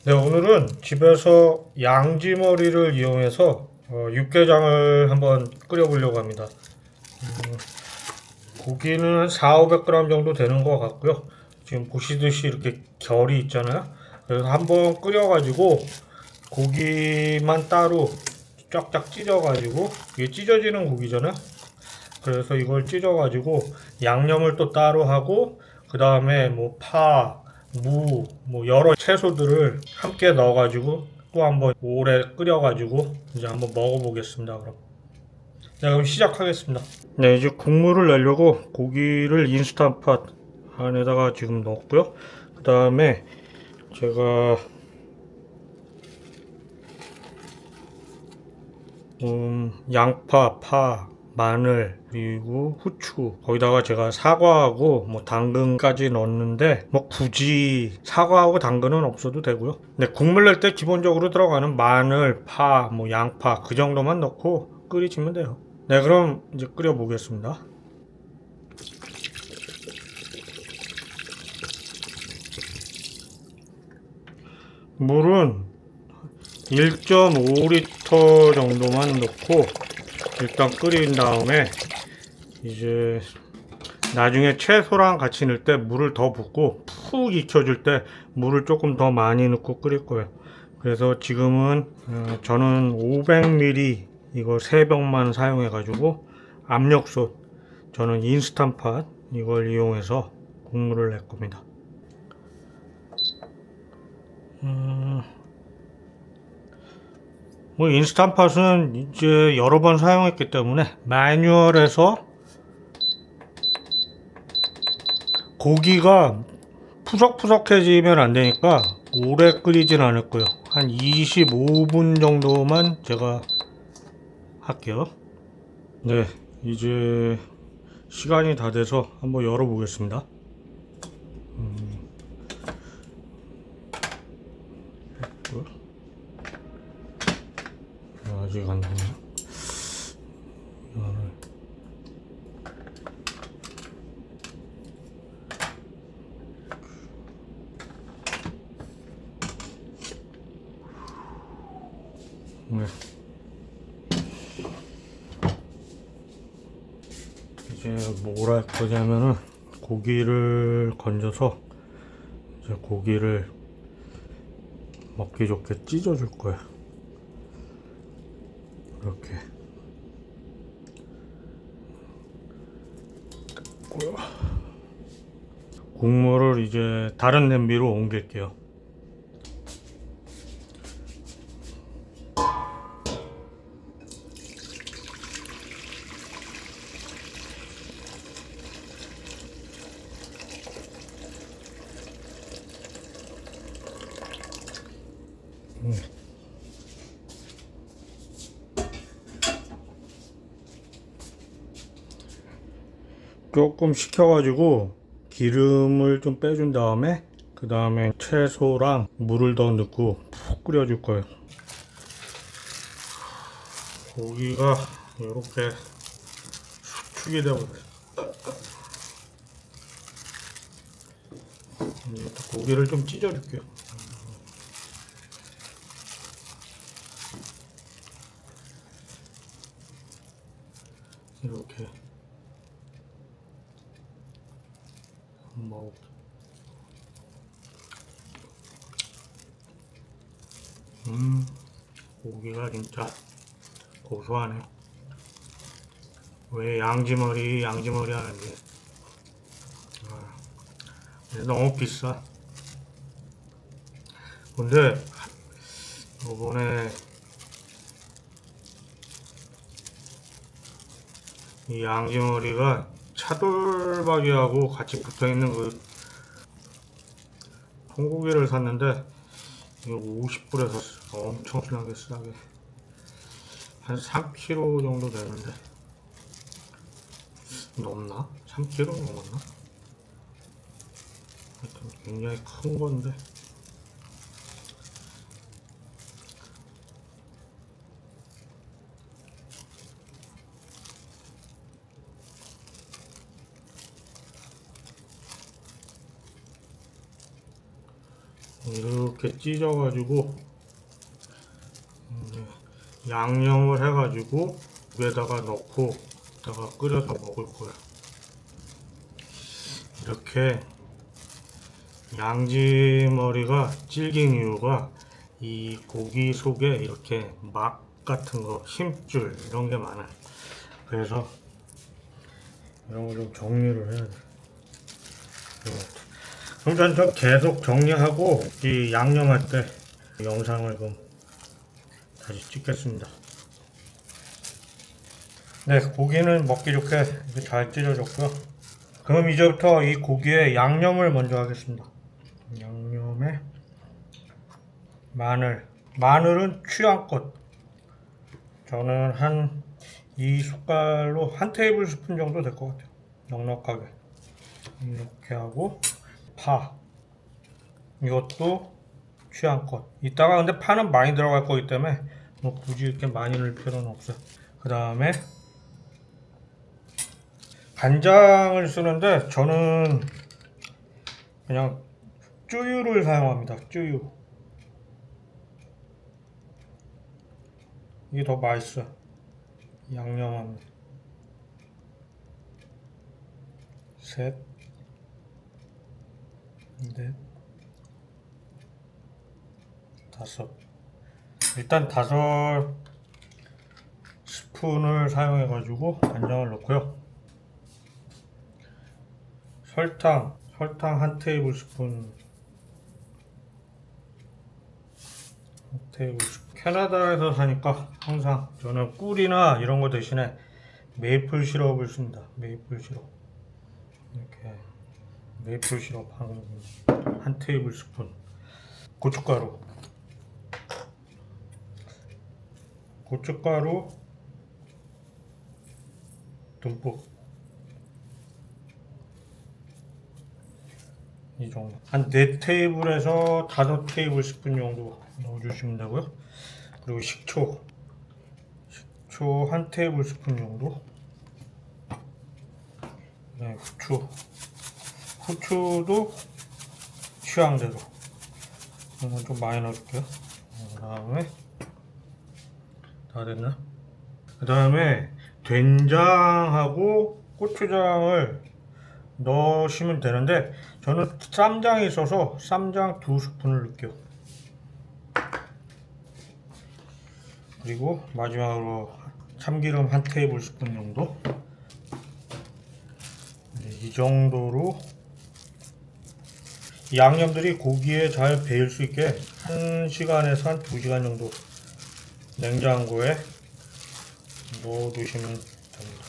네, 오늘은 집에서 양지머리를 이용해서 육개장을 한번 끓여보려고 합니다. 고기는 한 400~500g 정도 되는 것 같고요. 지금 보시듯이 이렇게 결이 있잖아요. 그래서 한번 끓여가지고 고기만 따로 쫙쫙 찢어가지고, 이게 찢어지는 고기잖아요. 그래서 이걸 찢어가지고 양념을 또 따로 하고, 그 다음에 뭐 파, 무, 뭐 여러 채소들을 함께 넣어가지고 또 한번 오래 끓여가지고 이제 한번 먹어보겠습니다. 그럼. 네, 그럼 시작하겠습니다. 네, 이제 국물을 내려고 고기를 인스턴트팟 안에다가 지금 넣었고요. 그 다음에 제가 양파, 파, 마늘, 그리고 후추, 거기다가 제가 사과하고 뭐 당근까지 넣었는데 뭐 굳이 사과하고 당근은 없어도 되고요. 네, 국물 낼 때 기본적으로 들어가는 마늘, 파, 뭐 양파 그 정도만 넣고 끓이시면 돼요. 네, 그럼 이제 끓여 보겠습니다. 물은 1.5리터 정도만 넣고 일단 끓인 다음에 이제 나중에 채소랑 같이 넣을 때 물을 더 붓고 푹 익혀줄 때 물을 조금 더 많이 넣고 끓일 거예요. 그래서 지금은 저는 500ml 이거 3병만 사용해 가지고 압력솥, 저는 인스턴트팟 이걸 이용해서 국물을 낼 겁니다. 뭐 인스턴트팟은 이제 여러 번 사용했기 때문에 매뉴얼에서 고기가 푸석푸석해지면 안 되니까 오래 끓이진 않을 거예요. 한 25분 정도만 제가 할게요. 네, 이제 시간이 다 돼서 한번 열어보겠습니다. 아직 안 되네. 네. 이제 뭘 할 거냐면은 고기를 건져서 이제 고기를 먹기 좋게 찢어줄 거예요. 이렇게. 국물을 이제 다른 냄비로 옮길게요. 조금 식혀가지고 기름을 좀 빼준 다음에 그 다음에 채소랑 물을 더 넣고 푹 끓여줄 거예요. 고기가 이렇게 수축이 되거든요. 고기를 좀 찢어줄게요. 이렇게 먹어. 고기가 진짜 고소하네. 왜 양지머리 하는지. 너무 비싸. 근데 이번에 이 양지머리가 차돌박이하고 같이 붙어있는 그 통고기를 샀는데 이거 50불에 샀어. 엄청나게 싸게. 한 3kg 정도 되는데 넘나? 3kg 넘었나? 하여튼 굉장히 큰 건데 이렇게 찢어가지고 양념을 해가지고 위에다가 넣고 다가 끓여서 먹을 거야. 이렇게 양지머리가 질긴 이유가 이 고기 속에 이렇게 막 같은 거, 힘줄 이런 게 많아요. 그래서 이런 거 좀 정리를 해야 돼. 그럼 전 계속 정리하고 이 양념할 때 영상을 좀 다시 찍겠습니다. 네, 고기는 먹기 좋게 이렇게 잘 찢어졌고요. 그럼 이제부터 이 고기에 양념을 먼저 하겠습니다. 양념에 마늘은 취향껏. 저는 한 이 숟갈로 한 테이블 스푼 정도 될 것 같아요. 넉넉하게 이렇게 하고 파 이것도 취향껏. 이따가 근데 파는 많이 들어갈 거기 때문에 뭐 굳이 이렇게 많이 넣을 필요는 없어요. 그 다음에 간장을 쓰는데 저는 그냥 쯔유를 사용합니다. 쯔유. 이게 더 맛있어요. 양념합니다. 셋, 넷, 다섯. 일단 5스푼을 사용해가지고 간장을 넣고요. 설탕 한 테이블 스푼. 캐나다에서 사니까 항상 저는 꿀이나 이런 거 대신에 메이플 시럽을 씁니다. 메이플 시럽. 이렇게 메이플 시럽 한 테이블 스푼. 고춧가루 듬뿍. 이 정도. 한 4테이블에서 5테이블 스푼 정도 넣어주시면 되고요. 그리고 식초 한 테이블 스푼 정도. 네, 후추도 취향대로. 이건 좀 많이 넣을게요. 그 다음에 다 됐나? 그 다음에 된장하고 고추장을 넣으시면 되는데 저는 쌈장이 있어서 쌈장 2스푼을 넣을게요. 그리고 마지막으로 참기름 한 테이블 스푼 정도. 이 정도로 이 양념들이 고기에 잘 배일 수 있게 1시간에서 한 2시간 정도 냉장고에 넣어두시면 됩니다.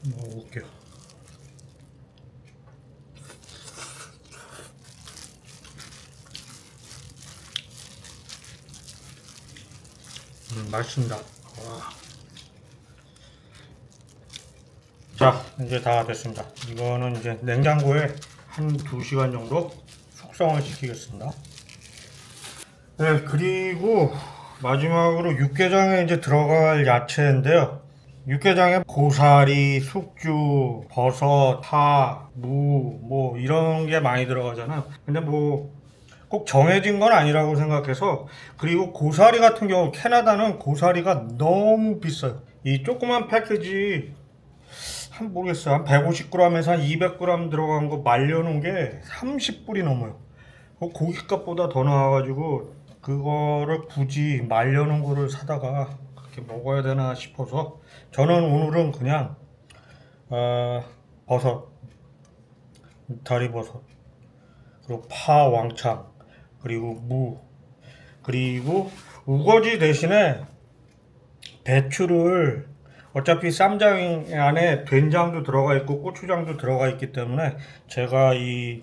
먹어볼게요. 맛있습니다. 와. 자, 이제 다 됐습니다. 이거는 이제 냉장고에 한 2시간 정도 숙성을 시키겠습니다. 네, 그리고 마지막으로 육개장에 이제 들어갈 야채인데요. 육개장에 고사리, 숙주, 버섯, 파, 무, 뭐 이런 게 많이 들어가잖아요. 근데 뭐 꼭 정해진 건 아니라고 생각해서. 그리고 고사리 같은 경우 캐나다는 고사리가 너무 비싸요. 이 조그만 패키지 모르겠어요. 한 150g에서 한 200g 들어간 거 말려놓은 게 30불이 넘어요. 고깃값보다 더 나와가지고 그거를 굳이 말려놓은 거를 사다가 그렇게 먹어야 되나 싶어서 저는 오늘은 그냥 버섯, 다리버섯, 그리고 파 왕창, 그리고 무, 그리고 우거지 대신에 배추를, 어차피 쌈장 안에 된장도 들어가 있고 고추장도 들어가 있기 때문에 제가 이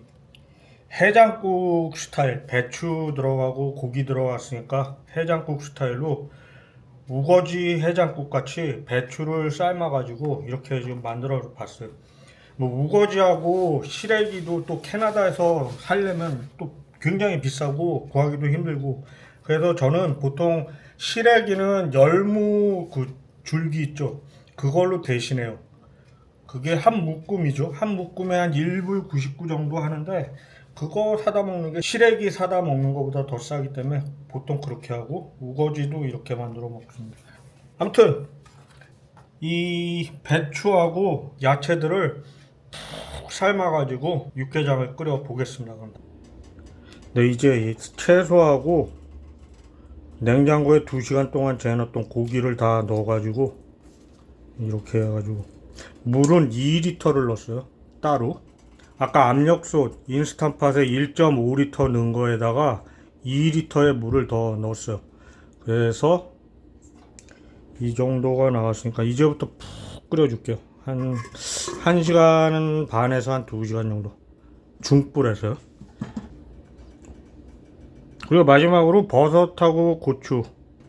해장국 스타일, 배추 들어가고 고기 들어갔으니까 해장국 스타일로 우거지 해장국 같이 배추를 삶아 가지고 이렇게 지금 만들어 봤어요. 뭐 우거지하고 시래기도 또 캐나다에서 살려면 또 굉장히 비싸고 구하기도 힘들고, 그래서 저는 보통 시래기는 열무, 그 줄기 있죠. 그걸로 대신해요. 그게 한 묶음이죠. 한 묶음에 한 1불 99 정도 하는데 그거 사다 먹는 게 시래기 사다 먹는 것보다 더 싸기 때문에 보통 그렇게 하고 우거지도 이렇게 만들어 먹습니다. 아무튼 이 배추하고 야채들을 푹 삶아가지고 육개장을 끓여 보겠습니다. 네, 이제 이 채소하고 냉장고에 2시간 동안 재놨던 고기를 다 넣어가지고 이렇게 해가지고 물은 2리터를 넣었어요. 따로. 아까 압력솥 인스턴트팟에 1.5리터 넣은 거에다가 2리터의 물을 더 넣었어요. 그래서 이 정도가 나왔으니까 이제부터 푹 끓여줄게요. 한 1시간 반에서 한 2시간 정도. 중불에서요. 그리고 마지막으로 버섯하고 고추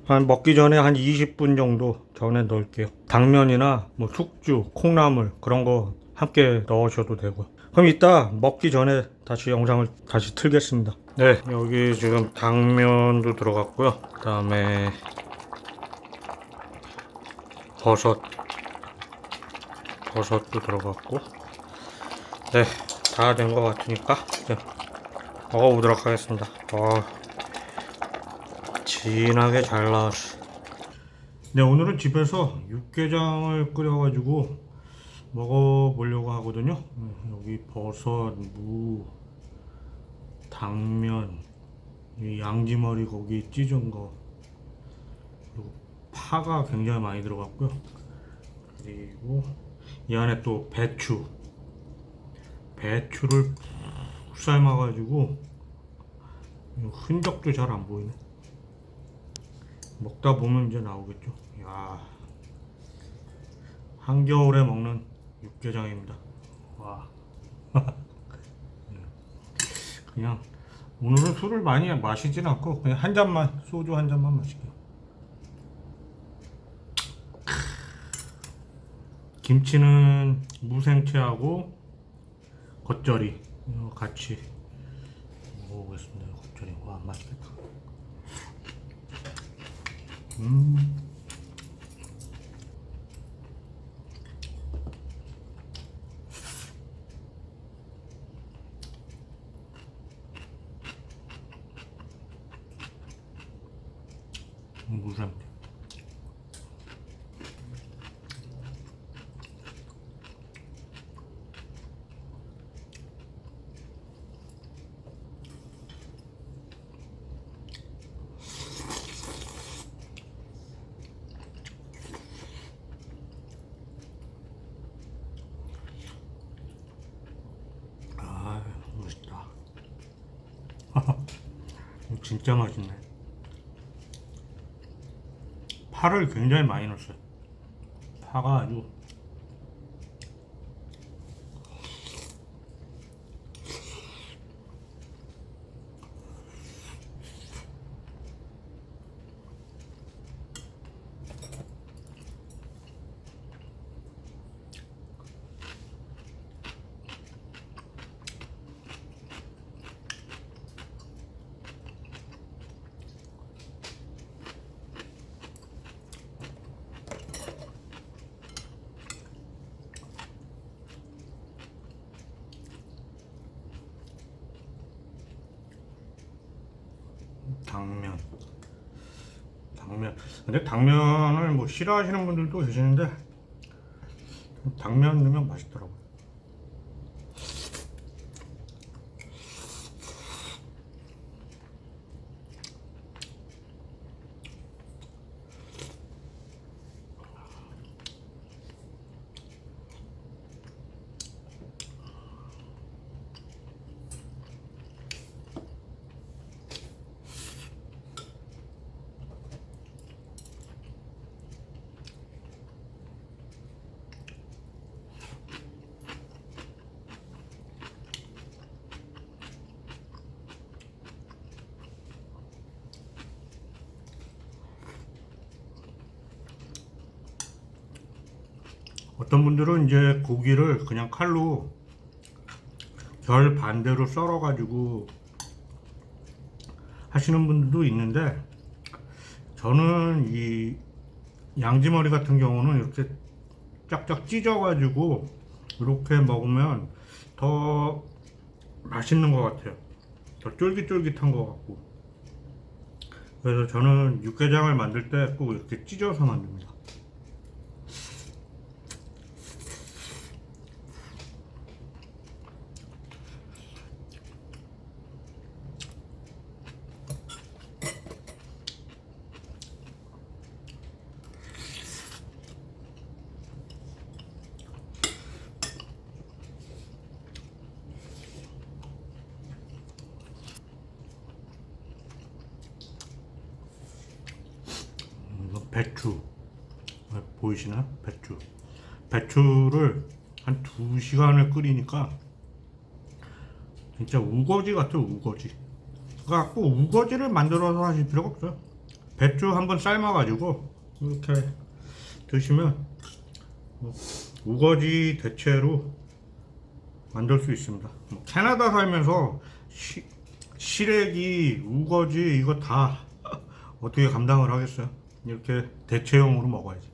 한 먹기 전에 한 20분 정도 전에 넣을게요. 당면이나 뭐 숙주, 콩나물 그런 거 함께 넣으셔도 되고. 그럼 이따 먹기 전에 다시 영상을 다시 틀겠습니다. 네, 여기 지금 당면도 들어갔고요. 그 다음에 버섯도 들어갔고. 네, 다 된 것 같으니까 이제 먹어보도록 하겠습니다. 진하게 잘 나왔어. 네, 오늘은 집에서 육개장을 끓여가지고 먹어보려고 하거든요. 여기 버섯, 무, 당면, 이 양지머리 고기 찢은 거, 그리고 파가 굉장히 많이 들어갔고요. 그리고 이 안에 또 배추를 푹 삶아가지고 흔적도 잘 안 보이네. 먹다 보면 이제 나오겠죠. 이야, 한겨울에 먹는 육개장입니다. 와. 그냥 오늘은 술을 많이 마시진 않고 그냥 한 잔만, 소주 한 잔만 마실게요. 김치는 무생채하고 겉절이 같이 먹어보겠습니다. 겉절이. 와, 맛있겠다. 무생채. 맛있다. 진짜 맛있네. 파를 굉장히 많이 넣었어요. 파가 아주 당면. 근데 당면을 뭐 싫어하시는 분들도 계시는데 당면 넣으면 맛있더라고요. 어떤 분들은 이제 고기를 그냥 칼로 결 반대로 썰어 가지고 하시는 분들도 있는데 저는 이 양지머리 같은 경우는 이렇게 쫙쫙 찢어가지고 이렇게 먹으면 더 맛있는 것 같아요. 더 쫄깃쫄깃한 것 같고. 그래서 저는 육개장을 만들 때 꼭 이렇게 찢어서 만듭니다. 이거 배추 보이시나? 배추를 한 2시간을 끓이니까 진짜 우거지 같아요. 우거지. 그러니까 꼭 우거지를 만들어서 하실 필요가 없어요. 배추 한번 삶아가지고 이렇게 드시면 우거지 대체로 만들 수 있습니다. 캐나다 살면서 시래기, 우거지 이거 다 어떻게 감당을 하겠어요? 이렇게 대체용으로 먹어야지.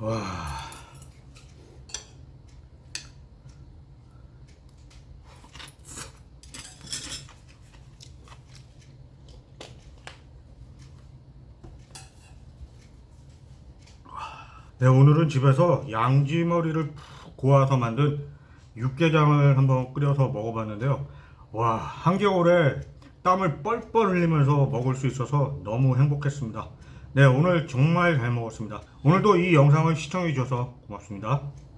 와. 네, 오늘은 집에서 양지머리를 푹 고아서 만든 육개장을 한번 끓여서 먹어봤는데요. 와, 한겨울에 땀을 뻘뻘 흘리면서 먹을 수 있어서 너무 행복했습니다. 네, 오늘 정말 잘 먹었습니다. 오늘도 이 영상을 시청해 주셔서 고맙습니다.